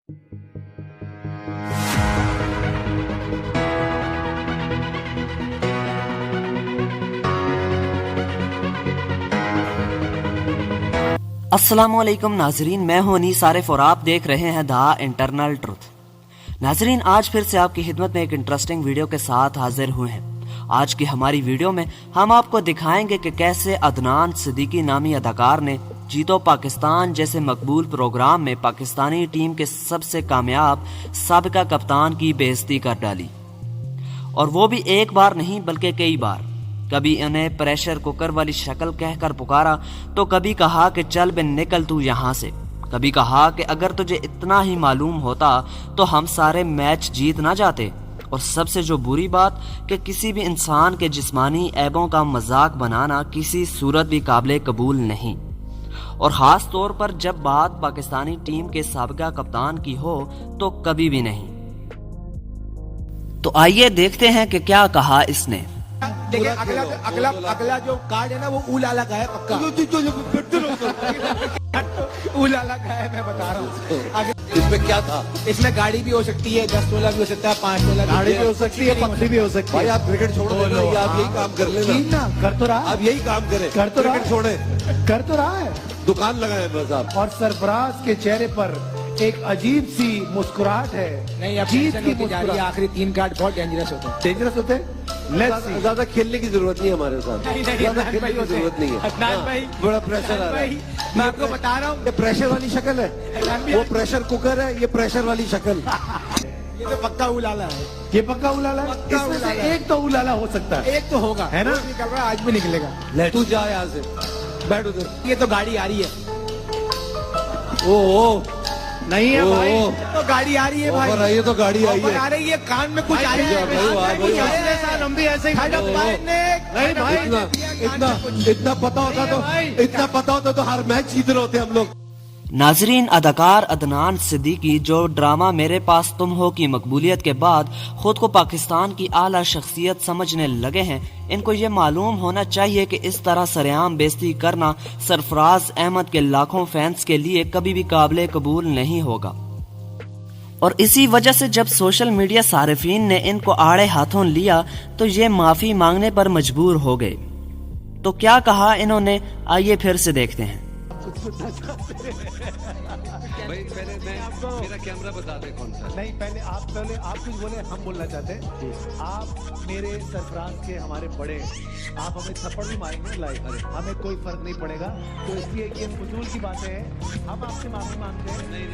अस्सलामुअलैकुम नाजरीन, मैं हूं अनीस आरिफ और आप देख रहे हैं द इंटरनल ट्रुथ। नाजरीन, आज फिर से आपकी खिदमत में एक इंटरेस्टिंग वीडियो के साथ हाजिर हुए हैं। आज की हमारी वीडियो में हम आपको दिखाएंगे कि कैसे अदनान सिद्दीकी नामी अदाकार ने जीतो पाकिस्तान जैसे मकबूल प्रोग्राम में पाकिस्तानी टीम के सबसे कामयाब साबिका कप्तान की बेइज्जती कर डाली, और वो भी एक बार नहीं बल्कि कई बार। कभी उन्हें प्रेशर कुकर वाली शक्ल कहकर पुकारा तो कभी कहा कि चल बे निकल तू यहाँ से। कभी कहा कि अगर तुझे इतना ही मालूम होता तो हम सारे मैच जीत ना जाते। और सबसे जो बुरी बात कि किसी भी इंसान के जिस्मानी ऐबों का मजाक बनाना किसी सूरत भी काबिल कबूल नहीं, और खास तौर पर जब बात पाकिस्तानी टीम के साबिका कप्तान की हो तो कभी भी नहीं। तो आइए देखते हैं कि क्या कहा इसने। देखिए अगला जो कार्ड है ना वो उलाला का है पक्का। उलाला का है, मैं बता रहा हूँ। इसमें क्या था? इसमें गाड़ी भी हो सकती है, 10 तोला भी हो सकता है, 5 तोला गाड़ी भी हो सकती है, पत्नी भी हो सकती है। भाई आप क्रिकेट छोड़ देना, या आप यही काम कर लेना। कर तो रहा, आप यही काम करें, कर तो क्रिकेट छोड़े, कर तो रहा है, दुकान लगाए बस आप। और सरफराज के चेहरे पर एक अजीब सी मुस्कुराहट है। नहीं, अब जीत टेंशन की होती जा रही है। आखिरी 3 कार्ड बहुत डेंजरस होते हैं। डेंजरस होते हैं। ज्यादा खेलने की जरूरत नहीं है हमारे साथ, ज्यादा खेलने की जरूरत नहीं है। अदनान भाई, बड़ा प्रेशर आ रहा है। मैं आपको बता रहा हूँ, ये प्रेशर वाली शक्ल है, वो प्रेशर कुकर है, ये प्रेशर वाली शक्ल। ये तो पक्का उलाला है। ये पक्का उलाला है। पक्का इसमें से उलाला है। एक तो उलाला हो सकता है। एक तो होगा, है ना? रोज निकल रहा है, आज भी निकलेगा। तू जा यहाँ से, बैठ उधर। ये तो गाड़ी आ रही है। ओ नहीं है भाई, तो गाड़ी आ रही है भाई। ऊपर आई है तो गाड़ी आई ऊपर है। आ रही है, कान में कुछ आ रहा है। भाई, वाह, भाई, वाह। पिछले साल हम भी ऐसे ही नहीं भाई, इतना पता होता तो, इतना पता होता तो हर मैच जीत रहे होते हम लोग। नाजरीन, अदाकार अदनान सिद्दीकी जो ड्रामा मेरे पास तुम हो की मकबूलियत के बाद खुद को पाकिस्तान की आला शख्सियत समझने लगे हैं, इनको ये मालूम होना चाहिए कि इस तरह सरेआम बेइज्जती करना सरफराज अहमद के लाखों फैंस के लिए कभी भी काबिल कबूल नहीं होगा। और इसी वजह से जब सोशल मीडिया सारिफीन ने इनको आड़े हाथों लिया तो ये माफी मांगने पर मजबूर हो गए। तो क्या कहा इन्होंने, आइए फिर से देखते हैं। भाई पहले मेरा कैमरा बता दे कौन सा। नहीं, पहले आप कुछ बोले, हम बोलना चाहते हैं। आप मेरे सरफराज के हमारे बड़े, आप हमें थप्पड़ भी मारेंगे लाइव, हमें कोई फर्क नहीं पड़ेगा। तो इसलिए ये फजूल की बातें हैं, हम आपसे माफी मांगते हैं। नहीं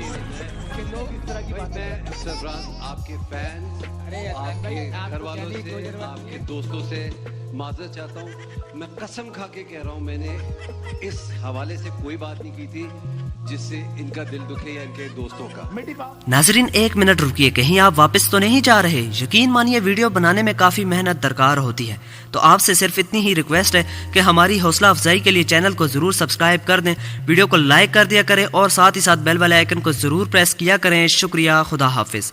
कि लोग इस तरह की बातें। मैं सरफराज आपके फैन, आपके घर वालों से, आपके दोस्तों से माजरत चाहता हूँ। मैं कसम खा के कह रहा हूँ, मैंने इस हवाले से कोई बात नहीं की थी जिससे इनका दिल दुखे या इनके दोस्तों का। नाजरीन, एक मिनट रुकिए, कहीं आप वापस तो नहीं जा रहे? यकीन मानिए वीडियो बनाने में काफी मेहनत दरकार होती है, तो आपसे सिर्फ इतनी ही रिक्वेस्ट है कि हमारी हौसला अफजाई के लिए चैनल को जरूर सब्सक्राइब कर दें, वीडियो को लाइक कर दिया करें और साथ ही साथ बेल वाले आइकन को जरूर प्रेस किया करें। शुक्रिया, खुदा हाफिज।